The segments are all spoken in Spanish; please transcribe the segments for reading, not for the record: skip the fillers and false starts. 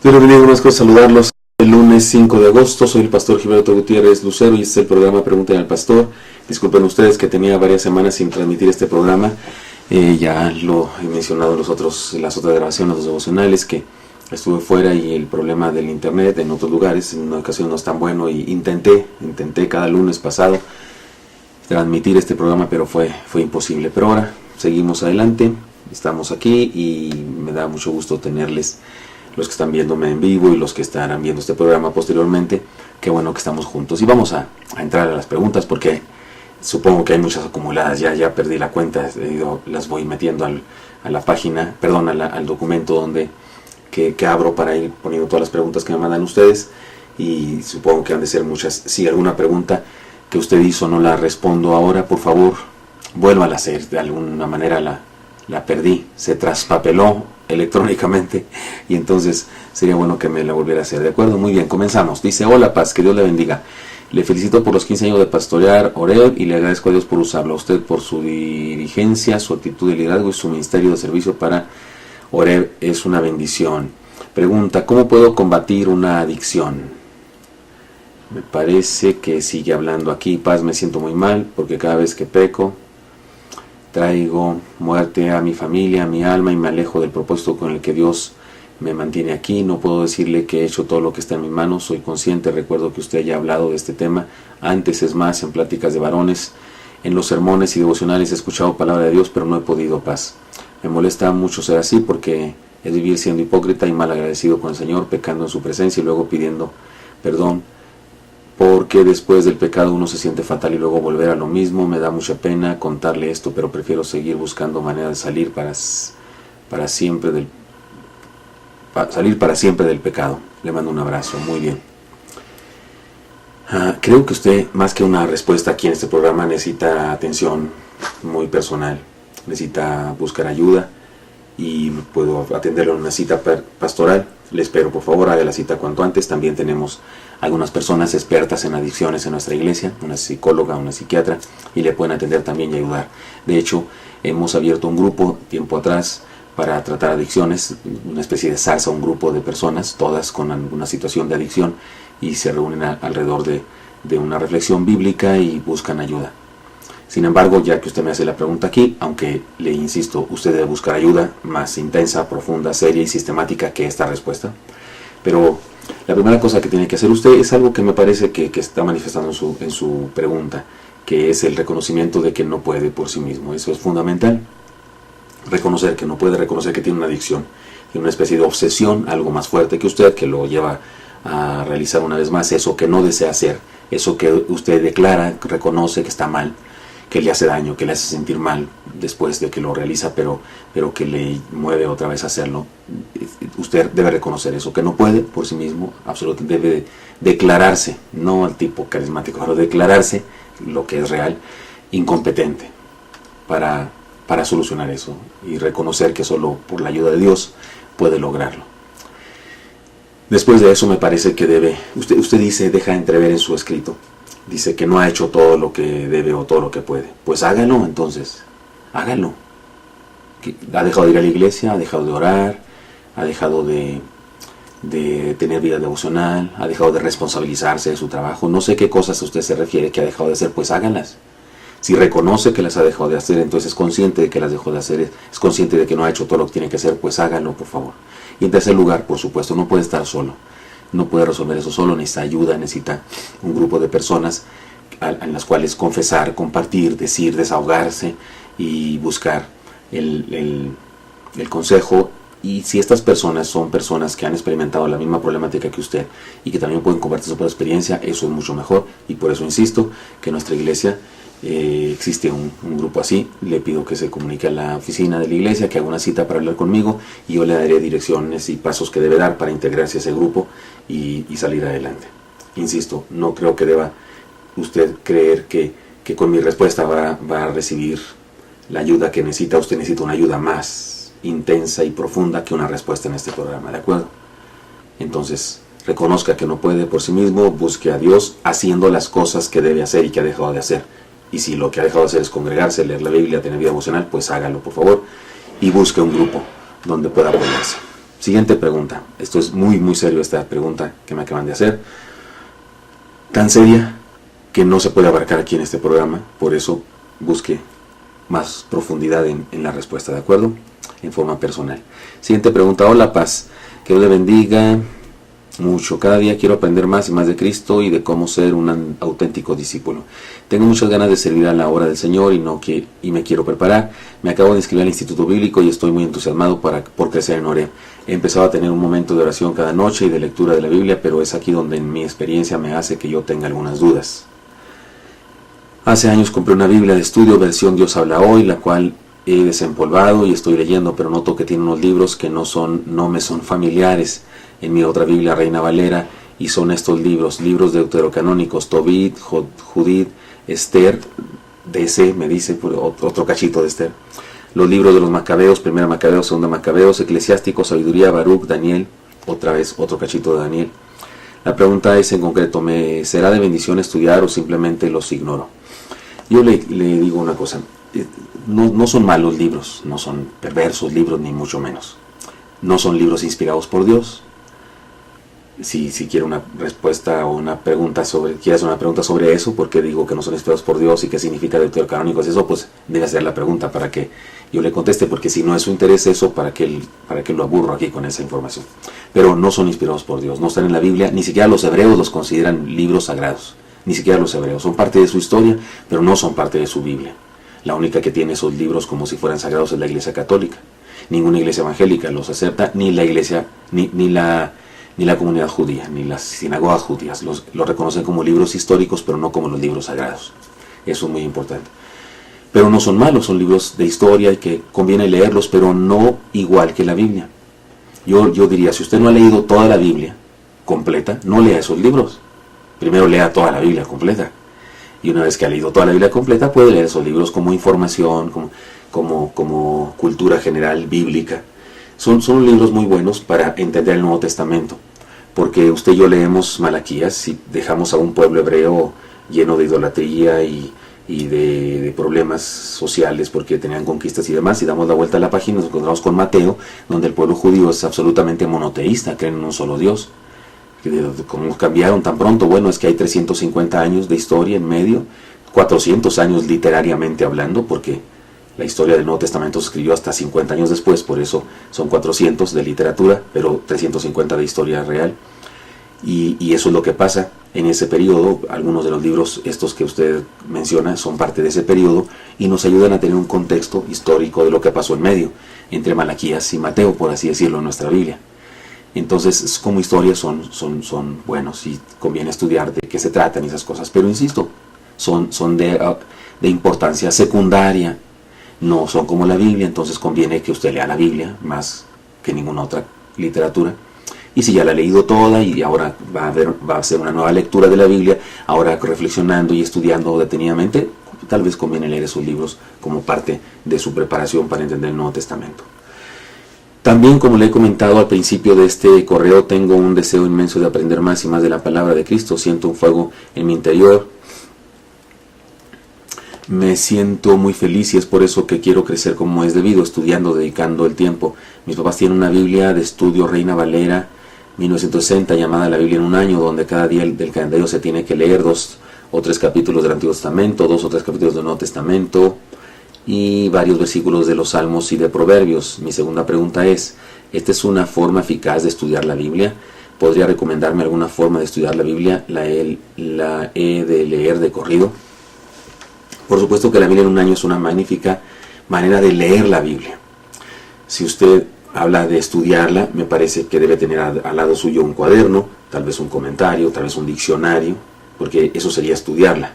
Dios les bendiga, más cosas, saludarlos. El lunes 5 de agosto, soy el pastor Gilberto Gutiérrez Lucero y este es el programa Pregúntenle al Pastor. Disculpen ustedes que tenía varias semanas sin transmitir este programa. Ya lo he mencionado en las otras grabaciones, los devocionales, que estuve fuera y el problema del internet en otros lugares, en una ocasión no es tan bueno y intenté cada lunes pasado transmitir este programa, pero fue imposible. Pero ahora seguimos adelante, estamos aquí y me da mucho gusto tenerles, los que están viéndome en vivo y los que estarán viendo este programa posteriormente. Qué bueno que estamos juntos. Y vamos a entrar a las preguntas porque supongo que hay muchas acumuladas. Ya perdí la cuenta, las voy metiendo a la página, perdón, al documento donde que abro para ir poniendo todas las preguntas que me mandan ustedes. Y supongo que han de ser muchas. Si alguna pregunta que usted hizo no la respondo ahora, por favor, vuélvala a hacer. De alguna manera la perdí, se traspapeló electrónicamente y entonces sería bueno que me la volviera a hacer. De acuerdo, muy bien, comenzamos. Dice: hola Paz, que Dios le bendiga. Le felicito por los 15 años de pastorear Oreb y le agradezco a Dios por usarlo, a usted por su dirigencia, su actitud de liderazgo y su ministerio de servicio para Oreb. Es una bendición. Pregunta: ¿cómo puedo combatir una adicción? Me parece que sigue hablando aquí. Paz, me siento muy mal porque cada vez que peco traigo muerte a mi familia, a mi alma y me alejo del propósito con el que Dios me mantiene aquí. No puedo decirle que he hecho todo lo que está en mis manos. Soy consciente, recuerdo que usted ya ha hablado de este tema antes, es más, en pláticas de varones, en los sermones y devocionales he escuchado palabra de Dios, pero no he podido. Paz, me molesta mucho ser así porque es vivir siendo hipócrita y mal agradecido con el Señor, pecando en su presencia y luego pidiendo perdón, porque después del pecado uno se siente fatal y luego volver a lo mismo. Me da mucha pena contarle esto, pero prefiero seguir buscando manera de salir para siempre del pecado. Le mando un abrazo. Muy bien. Creo que usted, más que una respuesta aquí en este programa, necesita atención muy personal, necesita buscar ayuda y puedo atenderlo en una cita pastoral. Le espero, por favor, haga la cita cuanto antes. También tenemos algunas personas expertas en adicciones en nuestra iglesia, una psicóloga, una psiquiatra, y le pueden atender también y ayudar. De hecho, hemos abierto un grupo tiempo atrás para tratar adicciones, una especie de salsa, un grupo de personas, todas con alguna situación de adicción, y se reúnen alrededor de una reflexión bíblica y buscan ayuda. Sin embargo, ya que usted me hace la pregunta aquí, aunque le insisto, usted debe buscar ayuda más intensa, profunda, seria y sistemática que esta respuesta. Pero la primera cosa que tiene que hacer usted es algo que me parece que está manifestando en su pregunta, que es el reconocimiento de que no puede por sí mismo. Eso es fundamental. Reconocer que no puede, reconocer que tiene una adicción, tiene una especie de obsesión, algo más fuerte que usted, que lo lleva a realizar una vez más eso que no desea hacer, eso que usted declara, reconoce que está mal, que le hace daño, que le hace sentir mal después de que lo realiza, pero que le mueve otra vez a hacerlo. Usted debe reconocer eso, que no puede por sí mismo, absolutamente debe declararse, no al tipo carismático, pero declararse lo que es real, incompetente para solucionar eso y reconocer que solo por la ayuda de Dios puede lograrlo. Después de eso me parece que debe, usted dice, deja entrever en su escrito, dice que no ha hecho todo lo que debe o todo lo que puede. Pues hágalo entonces, hágalo. Ha dejado de ir a la iglesia, ha dejado de orar, ha dejado de tener vida devocional, ha dejado de responsabilizarse de su trabajo. No sé qué cosas a usted se refiere que ha dejado de hacer, pues háganlas. Si reconoce que las ha dejado de hacer, entonces es consciente de que las dejó de hacer, es consciente de que no ha hecho todo lo que tiene que hacer, pues hágalo, por favor. Y en tercer lugar, por supuesto, no puede estar solo. No puede resolver eso solo, necesita ayuda, necesita un grupo de personas en las cuales confesar, compartir, decir, desahogarse y buscar el consejo. Y si estas personas son personas que han experimentado la misma problemática que usted y que también pueden compartir su propia experiencia, eso es mucho mejor. Y por eso insisto que en nuestra iglesia existe un grupo así. Le pido que se comunique a la oficina de la iglesia, que haga una cita para hablar conmigo y yo le daré direcciones y pasos que debe dar para integrarse a ese grupo y salir adelante. Insisto, no creo que deba usted creer que con mi respuesta va a recibir la ayuda que necesita. Usted necesita una ayuda más intensa y profunda que una respuesta en este programa, ¿de acuerdo? Entonces, reconozca que no puede por sí mismo, busque a Dios haciendo las cosas que debe hacer y que ha dejado de hacer. Y si lo que ha dejado de hacer es congregarse, leer la Biblia, tener vida emocional, pues hágalo, por favor, y busque un grupo donde pueda apoyarse. Siguiente pregunta. Esto es muy, muy serio, esta pregunta que me acaban de hacer. Tan seria que no se puede abarcar aquí en este programa, por eso busque más profundidad en la respuesta, ¿de acuerdo? En forma personal. Siguiente pregunta. Hola, Paz. Que Dios le bendiga mucho. Cada día quiero aprender más y más de Cristo y de cómo ser un auténtico discípulo. Tengo muchas ganas de servir a la obra del Señor y me quiero preparar. Me acabo de inscribir al Instituto Bíblico y estoy muy entusiasmado por crecer en Oreb. He empezado a tener un momento de oración cada noche y de lectura de la Biblia, pero es aquí donde en mi experiencia me hace que yo tenga algunas dudas. Hace años compré una Biblia de estudio versión Dios habla hoy, la cual he desempolvado y estoy leyendo, pero noto que tiene unos libros que no me son familiares en mi otra Biblia Reina Valera, y son estos libros deuterocanónicos, Tobit, Judith, Esther, DC, me dice otro cachito de Esther, los libros de los Macabeos, Primera Macabeos, Segunda Macabeos, Eclesiástico, Sabiduría, Baruch, Daniel, otra vez otro cachito de Daniel. La pregunta es en concreto, ¿me será de bendición estudiar o simplemente los ignoro? Yo le digo una cosa, no son malos libros, no son perversos libros, ni mucho menos. No son libros inspirados por Dios. Si quiere una respuesta o quieres una pregunta sobre eso, porque digo que no son inspirados por Dios y qué significa deuterocanónicos, eso pues debe hacer la pregunta para que yo le conteste, porque si no es su interés eso, para que lo aburro aquí con esa información. Pero no son inspirados por Dios, no están en la Biblia, ni siquiera los hebreos los consideran libros sagrados, ni siquiera los hebreos, son parte de su historia, pero no son parte de su Biblia. La única que tiene esos libros como si fueran sagrados es la Iglesia Católica. Ninguna iglesia evangélica los acepta, ni la iglesia, ni la comunidad judía, ni las sinagogas judías. Los reconocen como libros históricos, pero no como los libros sagrados. Eso es muy importante. Pero no son malos, son libros de historia y que conviene leerlos, pero no igual que la Biblia. Yo diría, si usted no ha leído toda la Biblia completa, no lea esos libros. Primero lea toda la Biblia completa. Y una vez que ha leído toda la Biblia completa, puede leer esos libros como información, como cultura general bíblica. Son libros muy buenos para entender el Nuevo Testamento, porque usted y yo leemos Malaquías y dejamos a un pueblo hebreo lleno de idolatría y de problemas sociales porque tenían conquistas y demás, y damos la vuelta a la página y nos encontramos con Mateo, donde el pueblo judío es absolutamente monoteísta, creen en un solo Dios. ¿Cómo cambiaron tan pronto? Bueno, es que hay 350 años de historia en medio, 400 años literariamente hablando, porque la historia del Nuevo Testamento se escribió hasta 50 años después, por eso son 400 de literatura, pero 350 de historia real. Y eso es lo que pasa en ese periodo. Algunos de los libros estos que usted menciona son parte de ese periodo y nos ayudan a tener un contexto histórico de lo que pasó en medio, entre Malaquías y Mateo, por así decirlo, en nuestra Biblia. Entonces, como historia son buenos y conviene estudiar de qué se tratan y esas cosas, pero insisto, son de importancia secundaria. No son como la Biblia, entonces conviene que usted lea la Biblia más que ninguna otra literatura. Y si ya la ha leído toda y ahora va a hacer una nueva lectura de la Biblia, ahora reflexionando y estudiando detenidamente, tal vez conviene leer esos libros como parte de su preparación para entender el Nuevo Testamento. También, como le he comentado al principio de este correo, tengo un deseo inmenso de aprender más y más de la palabra de Cristo. Siento un fuego en mi interior. Me siento muy feliz y es por eso que quiero crecer como es debido, estudiando, dedicando el tiempo. Mis papás tienen una Biblia de estudio Reina Valera 1960 llamada La Biblia en un año, donde cada día del calendario se tiene que leer 2 o 3 capítulos del Antiguo Testamento, 2 o 3 capítulos del Nuevo Testamento y varios versículos de los Salmos y de Proverbios. Mi segunda pregunta es, ¿esta es una forma eficaz de estudiar la Biblia? ¿Podría recomendarme alguna forma de estudiar la Biblia? ¿La he de leer de corrido? Por supuesto que la Biblia en un año es una magnífica manera de leer la Biblia. Si usted habla de estudiarla, me parece que debe tener al lado suyo un cuaderno, tal vez un comentario, tal vez un diccionario, porque eso sería estudiarla.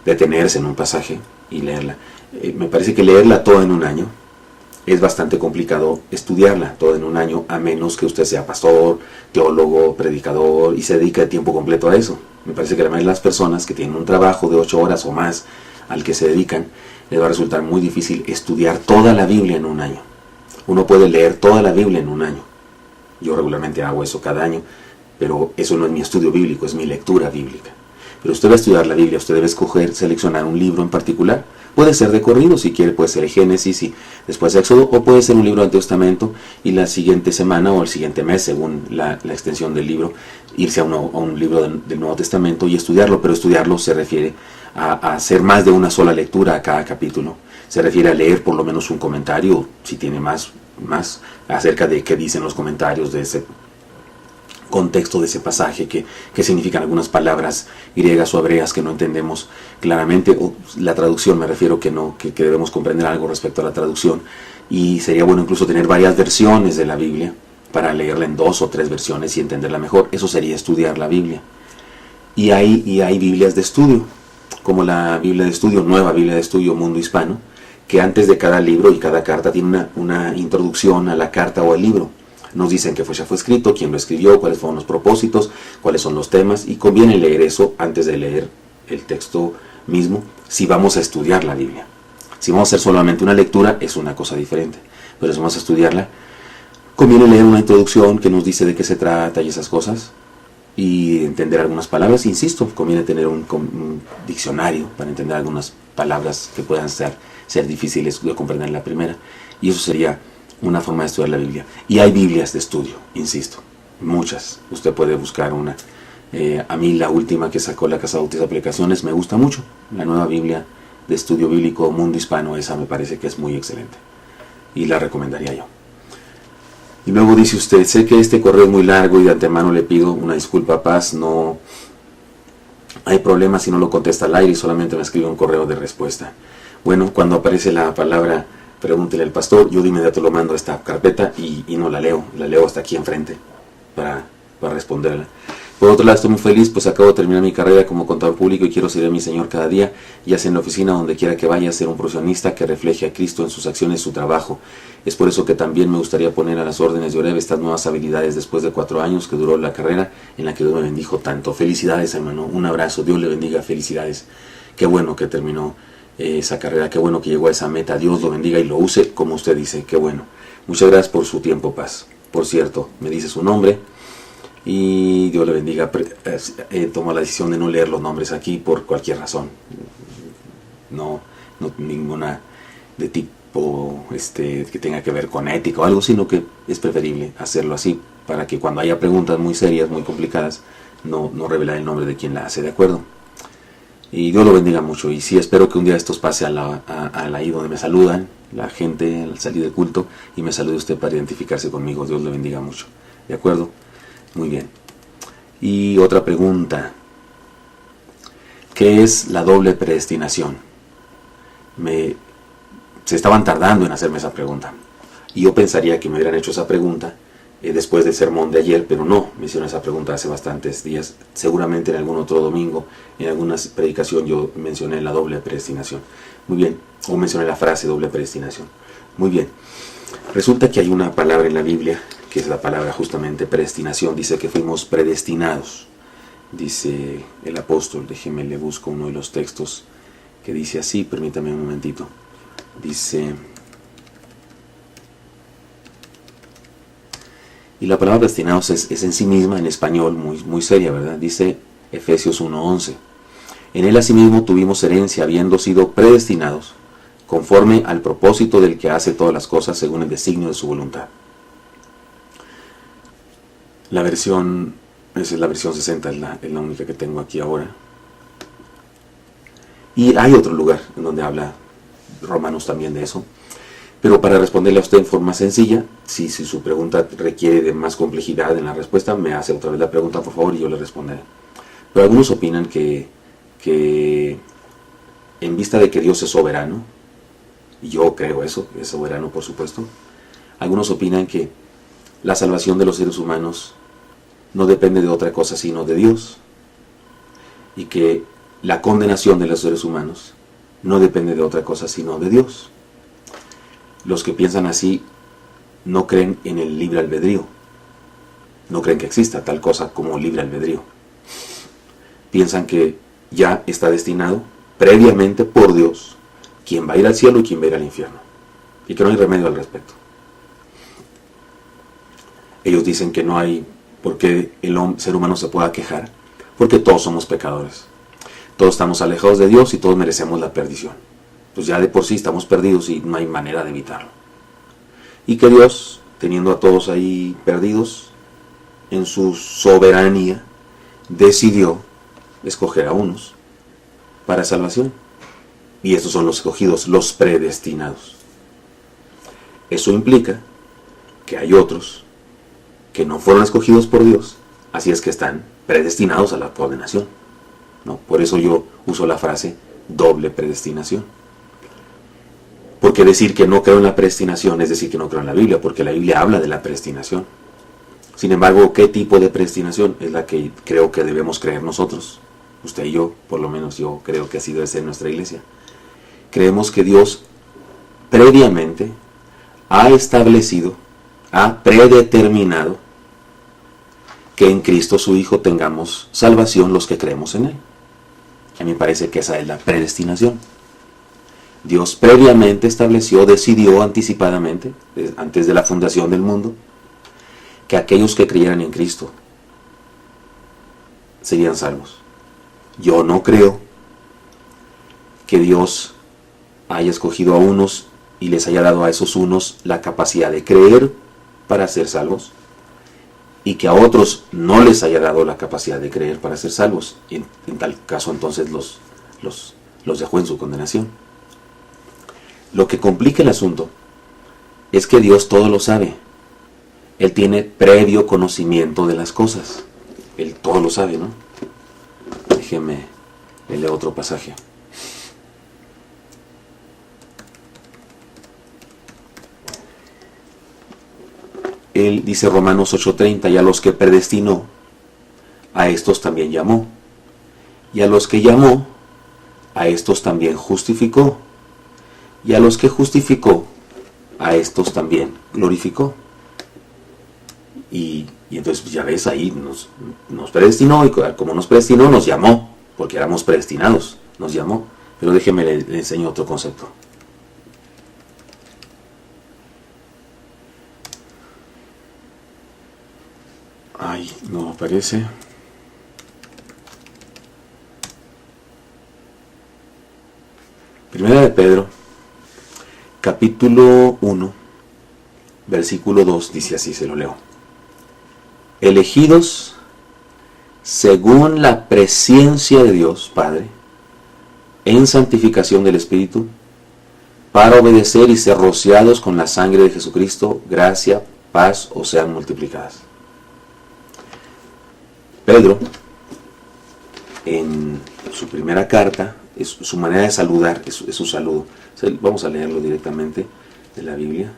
Detenerse en un pasaje y leerla. Me parece que leerla toda en un año es bastante complicado estudiarla toda en un año, a menos que usted sea pastor, teólogo, predicador y se dedique de tiempo completo a eso. Me parece que la mayoría de las personas que tienen un trabajo de 8 horas o más al que se dedican, les va a resultar muy difícil estudiar toda la Biblia en un año. Uno puede leer toda la Biblia en un año. Yo regularmente hago eso cada año, pero eso no es mi estudio bíblico, es mi lectura bíblica. Pero usted va a estudiar la Biblia, usted debe seleccionar un libro en particular, Puede ser de corrido, si quiere, puede ser el Génesis y después Éxodo, o puede ser un libro del Antiguo Testamento y la siguiente semana o el siguiente mes, según la extensión del libro, irse a un libro del Nuevo Testamento y estudiarlo. Pero estudiarlo se refiere a hacer más de una sola lectura a cada capítulo. Se refiere a leer por lo menos un comentario, si tiene más acerca de qué dicen los comentarios de ese contexto de ese pasaje, qué significan algunas palabras griegas o hebreas que no entendemos claramente, o la traducción, me refiero que debemos comprender algo respecto a la traducción, y sería bueno incluso tener varias versiones de la Biblia para leerla en 2 o 3 versiones y entenderla mejor. Eso sería estudiar la Biblia. Y hay Biblias de estudio, como la Biblia de estudio, Nueva Biblia de Estudio Mundo Hispano, que antes de cada libro y cada carta tiene una introducción a la carta o al libro. Nos dicen qué fecha fue escrito, quién lo escribió, cuáles fueron los propósitos, cuáles son los temas, y conviene leer eso antes de leer el texto mismo si vamos a estudiar la Biblia. Si vamos a hacer solamente una lectura es una cosa diferente, pero si vamos a estudiarla, conviene leer una introducción que nos dice de qué se trata y esas cosas, y entender algunas palabras. Insisto, conviene tener un diccionario para entender algunas palabras que puedan ser difíciles de comprender en la primera, y eso sería una forma de estudiar la Biblia. Y hay Biblias de estudio, insisto, muchas. Usted puede buscar una. A mí la última que sacó la Casa Bautista Aplicaciones me gusta mucho, la Nueva Biblia de Estudio Bíblico Mundo Hispano. Esa me parece que es muy excelente y la recomendaría yo. Y luego dice usted: sé que este correo es muy largo y de antemano le pido una disculpa, Paz, no hay problema si no lo contesta al aire y solamente me escribe un correo de respuesta. Bueno, cuando aparece la palabra pregúntele al pastor, yo de inmediato lo mando a esta carpeta y no la leo hasta aquí enfrente para responderla. Por otro lado, estoy muy feliz, pues acabo de terminar mi carrera como contador público y quiero servir a mi Señor cada día, ya sea en la oficina, donde quiera que vaya, ser un profesionista que refleje a Cristo en sus acciones y su trabajo. Es por eso que también me gustaría poner a las órdenes de Oreb estas nuevas habilidades después de 4 años que duró la carrera en la que Dios me bendijo tanto. Felicidades, hermano, un abrazo, Dios le bendiga, felicidades. Qué bueno que terminó esa carrera, qué bueno que llegó a esa meta. Dios lo bendiga y lo use como usted dice, qué bueno. Muchas gracias por su tiempo, Paz. Por cierto, me dice su nombre y Dios le bendiga. Tomó la decisión de no leer los nombres aquí por cualquier razón, no ninguna de tipo que tenga que ver con ética o algo, sino que es preferible hacerlo así para que cuando haya preguntas muy serias, muy complicadas, no revelar el nombre de quien la hace, ¿de acuerdo? Y Dios lo bendiga mucho. Y sí, espero que un día estos pase ahí donde me saludan la gente al salir del culto y me salude usted para identificarse conmigo. Dios le bendiga mucho. ¿De acuerdo? Muy bien. Y otra pregunta. ¿Qué es la doble predestinación? Se estaban tardando en hacerme esa pregunta. Y yo pensaría que me hubieran hecho esa pregunta después del sermón de ayer, pero no, me hicieron esa pregunta hace bastantes días. Seguramente en algún otro domingo, en alguna predicación yo mencioné la doble predestinación. Muy bien, o mencioné la frase doble predestinación. Muy bien, resulta que hay una palabra en la Biblia, que es la palabra justamente predestinación. Dice que fuimos predestinados, dice el apóstol. Déjeme, le busco uno de los textos que dice así, permítame un momentito. Dice... Y la palabra predestinados es en sí misma, en español, muy seria, ¿verdad? Dice Efesios 1:11. En él asimismo tuvimos herencia, habiendo sido predestinados, conforme al propósito del que hace todas las cosas según el designio de su voluntad. Esa es la versión 60, es la única que tengo aquí ahora. Y hay otro lugar en donde habla Romanos también de eso. Pero para responderle a usted en forma sencilla, si su pregunta requiere de más complejidad en la respuesta, me hace otra vez la pregunta, por favor, y yo le responderé. Pero algunos opinan que en vista de que Dios es soberano, y yo creo eso, es soberano por supuesto, algunos opinan que la salvación de los seres humanos no depende de otra cosa sino de Dios, y que la condenación de los seres humanos no depende de otra cosa sino de Dios. Los que piensan así no creen en el libre albedrío, no creen que exista tal cosa como libre albedrío. Piensan que ya está destinado previamente por Dios quién va a ir al cielo y quién va a ir al infierno, y que no hay remedio al respecto. Ellos dicen que no hay por qué el ser humano se pueda quejar, porque todos somos pecadores, todos estamos alejados de Dios y todos merecemos la perdición. pues ya de por sí estamos perdidos y no hay manera de evitarlo. Y que Dios, teniendo a todos ahí perdidos, en su soberanía, decidió escoger a unos para salvación. Y esos son los escogidos, los predestinados. Eso implica que hay otros que no fueron escogidos por Dios, así es que están predestinados a la condenación, ¿no? Por eso yo uso la frase doble predestinación. Porque decir que no creo en la predestinación es decir que no creo en la Biblia, porque la Biblia habla de la predestinación. Sin embargo, ¿qué tipo de predestinación es la que creo que debemos creer nosotros? Usted y yo, por lo menos yo creo que así debe ser nuestra iglesia. Creemos que Dios previamente ha establecido, ha predeterminado que en Cristo su Hijo tengamos salvación los que creemos en Él. A mí me parece que esa es la predestinación. Dios previamente estableció, decidió anticipadamente, antes de la fundación del mundo, que aquellos que creyeran en Cristo serían salvos. Yo no creo que Dios haya escogido a unos y les haya dado a esos unos la capacidad de creer para ser salvos, y que a otros no les haya dado la capacidad de creer para ser salvos. Y en tal caso entonces los dejó en su condenación. Lo que complica el asunto es que Dios todo lo sabe. Él tiene previo conocimiento de las cosas. Él todo lo sabe, ¿no? Déjeme leer otro pasaje. Él dice Romanos 8:30, y a los que predestinó, a estos también llamó. Y a los que llamó, a estos también justificó. Y a los que justificó, a estos también glorificó. Y entonces pues ya ves, ahí nos predestinó, y como nos predestinó, nos llamó, porque éramos predestinados, nos llamó. Pero déjeme le enseño otro concepto. Ay, no aparece. Primera de Pedro, capítulo 1, versículo 2, dice así, se lo leo. Elegidos según la presciencia de Dios Padre, en santificación del Espíritu, para obedecer y ser rociados con la sangre de Jesucristo, gracia, paz os sean multiplicadas. Pedro, en su primera carta, es su manera de saludar, es su saludo. Vamos a leerlo directamente de la Biblia.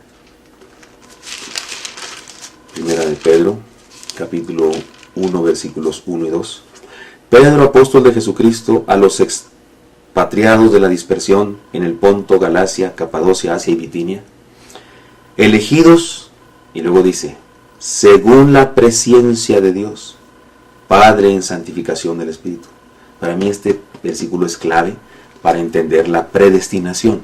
Primera de Pedro, capítulo 1, versículos 1 y 2. Pedro, apóstol de Jesucristo, a los expatriados de la dispersión en el Ponto, Galacia, Capadocia, Asia y Bitinia, elegidos, y luego dice, según la presciencia de Dios, Padre en santificación del Espíritu. Para mí este versículo es clave para entender la predestinación.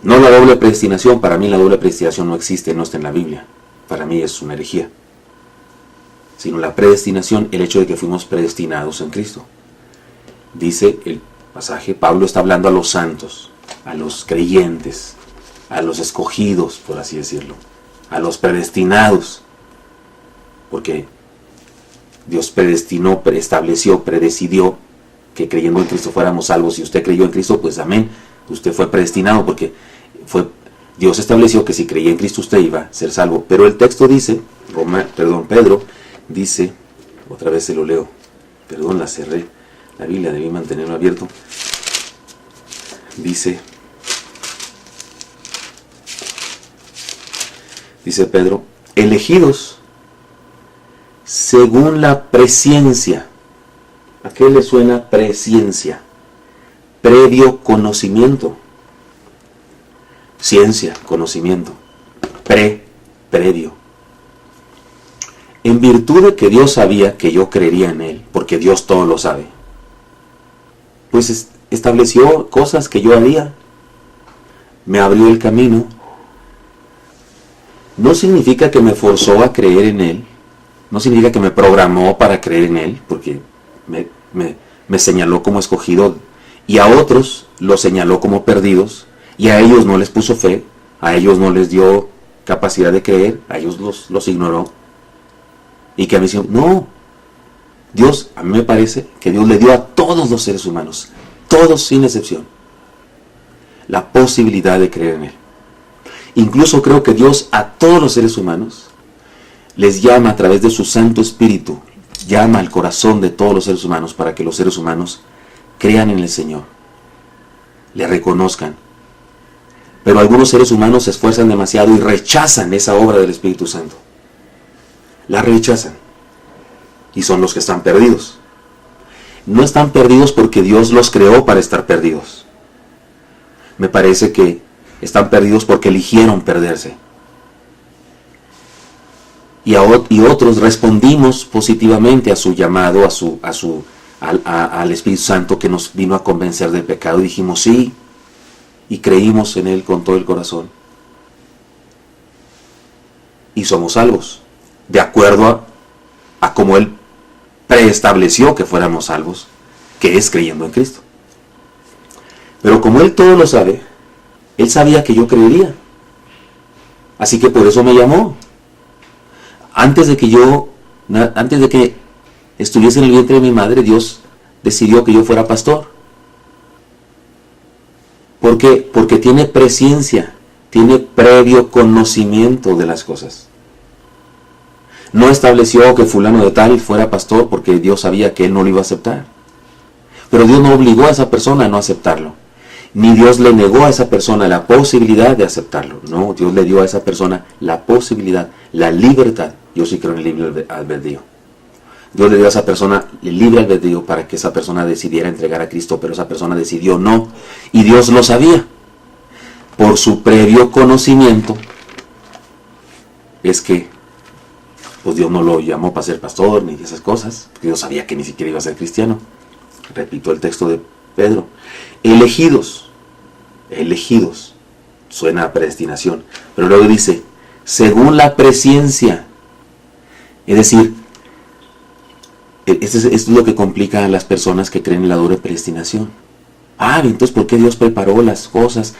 No la doble predestinación, para mí la doble predestinación no existe, no está en la Biblia. Para mí es una herejía. Sino la predestinación, el hecho de que fuimos predestinados en Cristo. Dice el pasaje, Pablo está hablando a los santos, a los creyentes, a los escogidos, por así decirlo, a los predestinados. Porque Dios predestinó, estableció, predecidió que creyendo en Cristo fuéramos salvos. Si usted creyó en Cristo, pues amén. Usted fue predestinado porque Dios estableció que si creía en Cristo usted iba a ser salvo. Pero el texto dice, Pedro dice, otra vez se lo leo, perdón, la cerré, la Biblia debí mantenerlo abierto. Dice Pedro, elegidos según la presciencia. ¿A qué le suena presciencia? Previo conocimiento. Ciencia, conocimiento. Previo. En virtud de que Dios sabía que yo creería en Él, porque Dios todo lo sabe, pues estableció cosas que yo haría. Me abrió el camino. No significa que me forzó a creer en Él. No significa que me programó para creer en Él, porque me señaló como escogido y a otros los señaló como perdidos, y a ellos no les puso fe, a ellos no les dio capacidad de creer, a ellos los ignoró. Y que a mí me no, Dios, a mí me parece que Dios le dio a todos los seres humanos, todos sin excepción, la posibilidad de creer en Él. Incluso creo que Dios a todos los seres humanos les llama a través de su Santo Espíritu, llama al corazón de todos los seres humanos para que los seres humanos crean en el Señor, le reconozcan. Pero algunos seres humanos se esfuerzan demasiado y rechazan esa obra del Espíritu Santo. La rechazan. Y son los que están perdidos. No están perdidos porque Dios los creó para estar perdidos. Me parece que están perdidos porque eligieron perderse. Y otros respondimos positivamente a su llamado, al Espíritu Santo que nos vino a convencer del pecado. Y dijimos sí, y creímos en Él con todo el corazón. Y somos salvos, de acuerdo a como Él preestableció que fuéramos salvos, que es creyendo en Cristo. Pero como Él todo lo sabe, Él sabía que yo creería. Así que por eso me llamó. Antes de que estuviese en el vientre de mi madre, Dios decidió que yo fuera pastor. ¿Por qué? Porque tiene presciencia, tiene previo conocimiento de las cosas. No estableció que fulano de tal fuera pastor porque Dios sabía que él no lo iba a aceptar. Pero Dios no obligó a esa persona a no aceptarlo. Ni Dios le negó a esa persona la posibilidad de aceptarlo. No, Dios le dio a esa persona la posibilidad, la libertad. Yo sí creo en el libre albedrío. Dios le dio a esa persona el libre albedrío para que esa persona decidiera entregar a Cristo, pero esa persona decidió no. Y Dios lo sabía. Por su previo conocimiento, es que pues Dios no lo llamó para ser pastor ni esas cosas, porque Dios sabía que ni siquiera iba a ser cristiano. Repito el texto de Pedro. Elegidos, suena a predestinación, pero luego dice, según la presciencia. Es decir, esto es lo que complica a las personas que creen en la doble predestinación. Entonces, ¿por qué Dios preparó las cosas?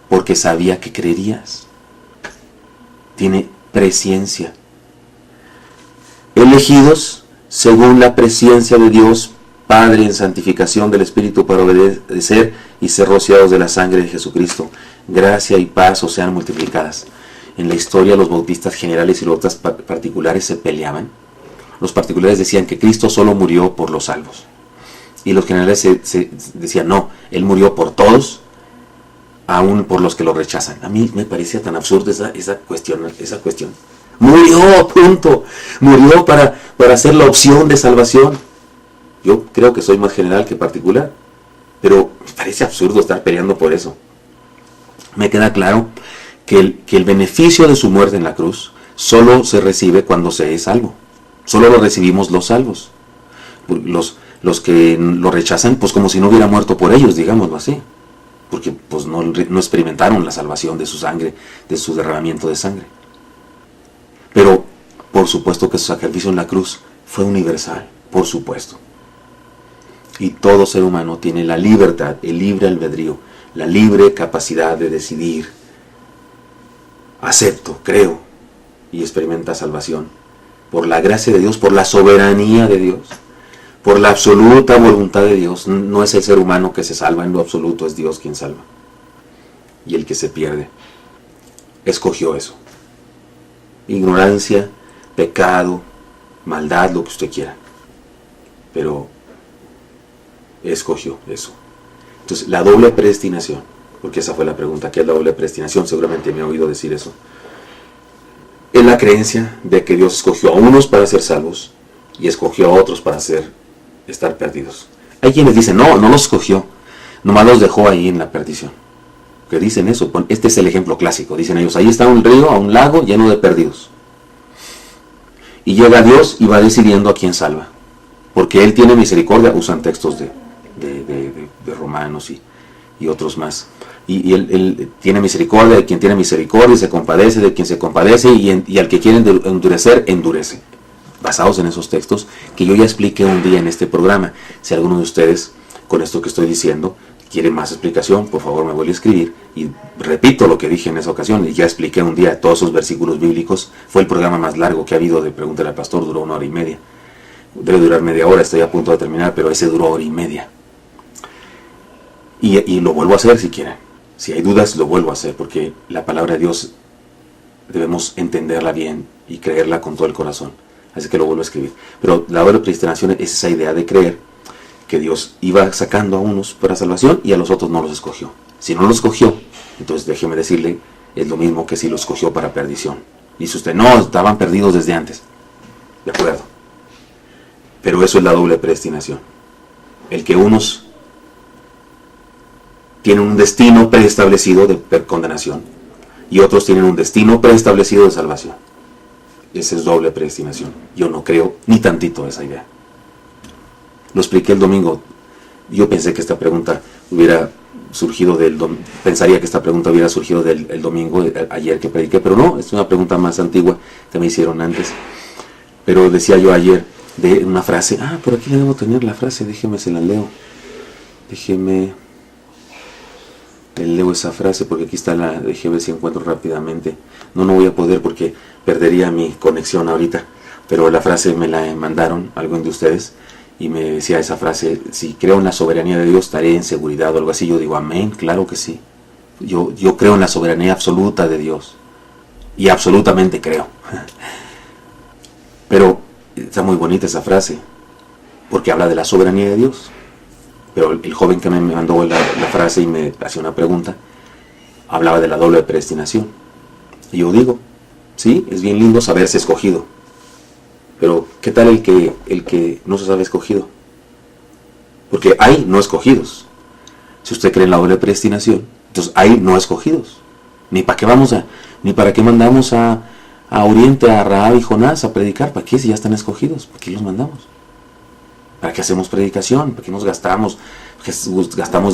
Porque sabía que creerías. Tiene presciencia. Elegidos según la presciencia de Dios, Padre, en santificación del Espíritu para obedecer y ser rociados de la sangre de Jesucristo. Gracia y paz os sean multiplicadas. En la historia los bautistas generales y los bautistas particulares se peleaban. Los particulares decían que Cristo solo murió por los salvos. Y los generales se decían, no, Él murió por todos, aún por los que lo rechazan. A mí me parecía tan absurda esa cuestión. Murió, punto. Murió para ser la opción de salvación. Yo creo que soy más general que particular, pero me parece absurdo estar peleando por eso. Me queda claro que el beneficio de su muerte en la cruz solo se recibe cuando se es salvo. Solo lo recibimos los salvos. Los que lo rechazan, pues como si no hubiera muerto por ellos, digámoslo así. Porque pues no experimentaron la salvación de su sangre, de su derramamiento de sangre. Pero por supuesto que su sacrificio en la cruz fue universal, por supuesto. Y todo ser humano tiene la libertad, el libre albedrío, la libre capacidad de decidir. Acepto, creo y experimenta salvación. Por la gracia de Dios, por la soberanía de Dios, por la absoluta voluntad de Dios. No es el ser humano que se salva en lo absoluto, es Dios quien salva. Y el que se pierde escogió eso. Ignorancia, pecado, maldad, lo que usted quiera. Pero escogió eso. Entonces, la doble predestinación, porque esa fue la pregunta, ¿qué es la doble predestinación? Seguramente me ha oído decir eso. Es la creencia de que Dios escogió a unos para ser salvos y escogió a otros para estar perdidos. Hay quienes dicen, no los escogió, nomás los dejó ahí en la perdición. Que dicen eso, este es el ejemplo clásico, dicen ellos, ahí está un río, un lago lleno de perdidos. Y llega Dios y va decidiendo a quién salva. Porque Él tiene misericordia, usan textos de Romanos y otros más. Y él tiene misericordia de quien tiene misericordia, y se compadece de quien se compadece, y al que quiere endurecer, endurece. Basados en esos textos que yo ya expliqué un día en este programa. Si alguno de ustedes con esto que estoy diciendo. ¿Quiere más explicación? Por favor me vuelve a escribir. Y repito lo que dije en esa ocasión, y ya expliqué un día todos esos versículos bíblicos. Fue el programa más largo que ha habido de Pregúntale al Pastor, duró 1 hora y media. Debe durar media hora, estoy a punto de terminar, pero ese duró 1 hora y media. Y lo vuelvo a hacer si quieren. Si hay dudas, lo vuelvo a hacer, porque la palabra de Dios debemos entenderla bien y creerla con todo el corazón. Así que lo vuelvo a escribir. Pero la obra de predestinación es esa idea de creer que Dios iba sacando a unos para salvación y a los otros no los escogió. Si no los escogió, entonces déjeme decirle, es lo mismo que si los escogió para perdición. Dice usted, no, estaban perdidos desde antes. De acuerdo. Pero eso es la doble predestinación. El que unos tienen un destino preestablecido de condenación y otros tienen un destino preestablecido de salvación. Esa es doble predestinación. Yo no creo ni tantito esa idea. Lo expliqué el domingo. Yo pensé que esta pregunta hubiera surgido pensaría que esta pregunta hubiera surgido del domingo, ayer que prediqué, pero no, es una pregunta más antigua que me hicieron antes. Pero decía yo ayer de una frase, por aquí le debo tener la frase, déjeme se la leo. Leo esa frase porque aquí está déjeme ver si encuentro rápidamente. No voy a poder porque perdería mi conexión ahorita, pero la frase me la mandaron, alguien de ustedes, y me decía esa frase, si creo en la soberanía de Dios, estaré en seguridad o algo así. Yo digo, amén, claro que sí. Yo creo en la soberanía absoluta de Dios, y absolutamente creo. Pero está muy bonita esa frase, porque habla de la soberanía de Dios. Pero el joven que me mandó la frase y me hacía una pregunta, hablaba de la doble predestinación. Y yo digo, sí, es bien lindo saberse escogido. Pero, ¿qué tal el que no se sabe escogido? Porque hay no escogidos. Si usted cree en la doble predestinación, entonces hay no escogidos. Ni para qué mandamos a Oriente, a Rahab y Jonás a predicar. ¿Para qué si ya están escogidos? ¿Para qué los mandamos? ¿Para qué hacemos predicación? ¿Para qué nos gastamos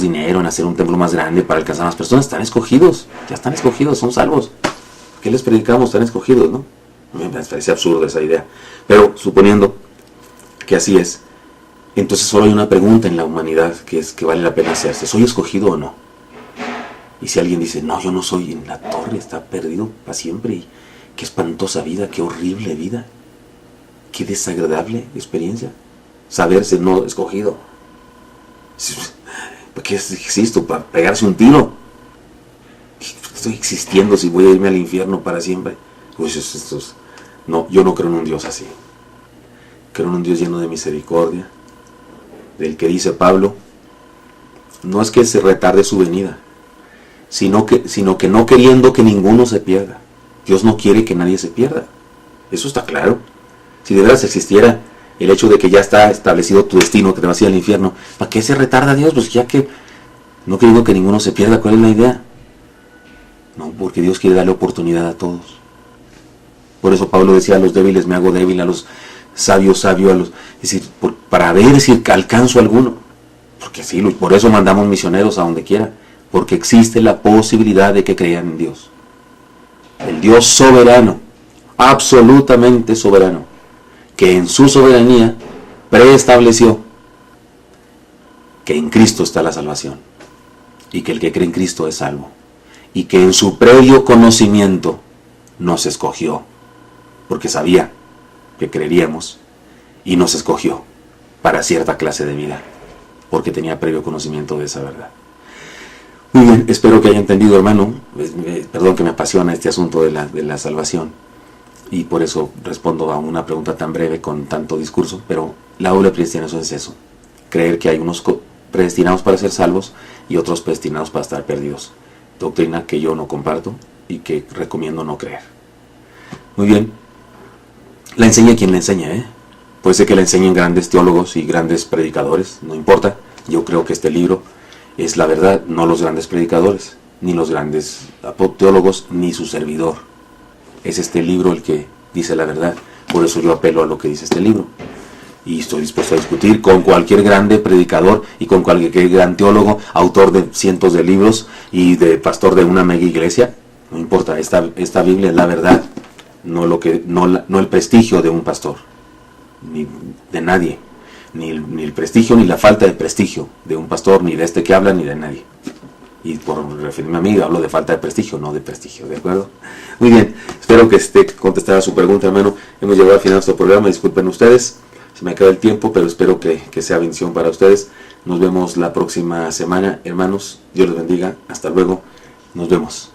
dinero en hacer un templo más grande para alcanzar a más personas? Están escogidos, ya están escogidos, son salvos. ¿Qué les predicamos? Están escogidos, ¿no? Me parece absurdo esa idea. Pero suponiendo que así es, entonces solo hay una pregunta en la humanidad que vale la pena hacerse: ¿soy escogido o no? Y si alguien dice, no, yo no soy, en la torre, está perdido para siempre, y qué espantosa vida, qué horrible vida, qué desagradable experiencia saberse no escogido. ¿Para qué existo? ¿Para pegarse un tiro? ¿Estoy existiendo si voy a irme al infierno para siempre? No, yo no creo en un Dios así. Creo en un Dios lleno de misericordia, del que dice Pablo, no es que se retarde su venida, sino que no queriendo que ninguno se pierda. Dios no quiere que nadie se pierda. Eso está claro. Si de veras existiera el hecho de que ya está establecido tu destino, que te vas a ir al infierno, ¿para qué se retarda Dios? Pues ya que no queriendo que ninguno se pierda, ¿cuál es la idea? No, porque Dios quiere darle oportunidad a todos. Por eso Pablo decía, a los débiles me hago débil, a los sabios sabio, es decir, para ver si alcanzo alguno. Porque sí, por eso mandamos misioneros a donde quiera, porque existe la posibilidad de que crean en Dios. El Dios soberano, absolutamente soberano, que en su soberanía preestableció que en Cristo está la salvación, y que el que cree en Cristo es salvo, y que en su previo conocimiento nos escogió, porque sabía que creeríamos, y nos escogió para cierta clase de vida, porque tenía previo conocimiento de esa verdad. Muy bien, espero que haya entendido, hermano. Perdón que me apasiona este asunto de la salvación, y por eso respondo a una pregunta tan breve con tanto discurso, pero la doble predestinación es eso: creer que hay unos predestinados para ser salvos y otros predestinados para estar perdidos. Doctrina que yo no comparto y que recomiendo no creer. Muy bien, la enseña quien la enseña, Puede ser que la enseñen grandes teólogos y grandes predicadores, no importa. Yo creo que este libro es la verdad, no los grandes predicadores, ni los grandes teólogos, ni su servidor. Es este libro el que dice la verdad. Por eso yo apelo a lo que dice este libro. Y estoy dispuesto a discutir con cualquier grande predicador y con cualquier gran teólogo, autor de cientos de libros y de pastor de una mega iglesia. No importa, esta Biblia es la verdad, no el prestigio de un pastor, ni de nadie. ni el prestigio ni la falta de prestigio de un pastor, ni de este que habla, ni de nadie. Y por referirme a mí, hablo de falta de prestigio, no de prestigio, ¿de acuerdo? Muy bien, espero que esté contestada su pregunta, hermano. Hemos llegado al final de nuestro programa, disculpen ustedes, se me acaba el tiempo, pero espero que sea bendición para ustedes. Nos vemos la próxima semana, hermanos. Dios los bendiga. Hasta luego. Nos vemos.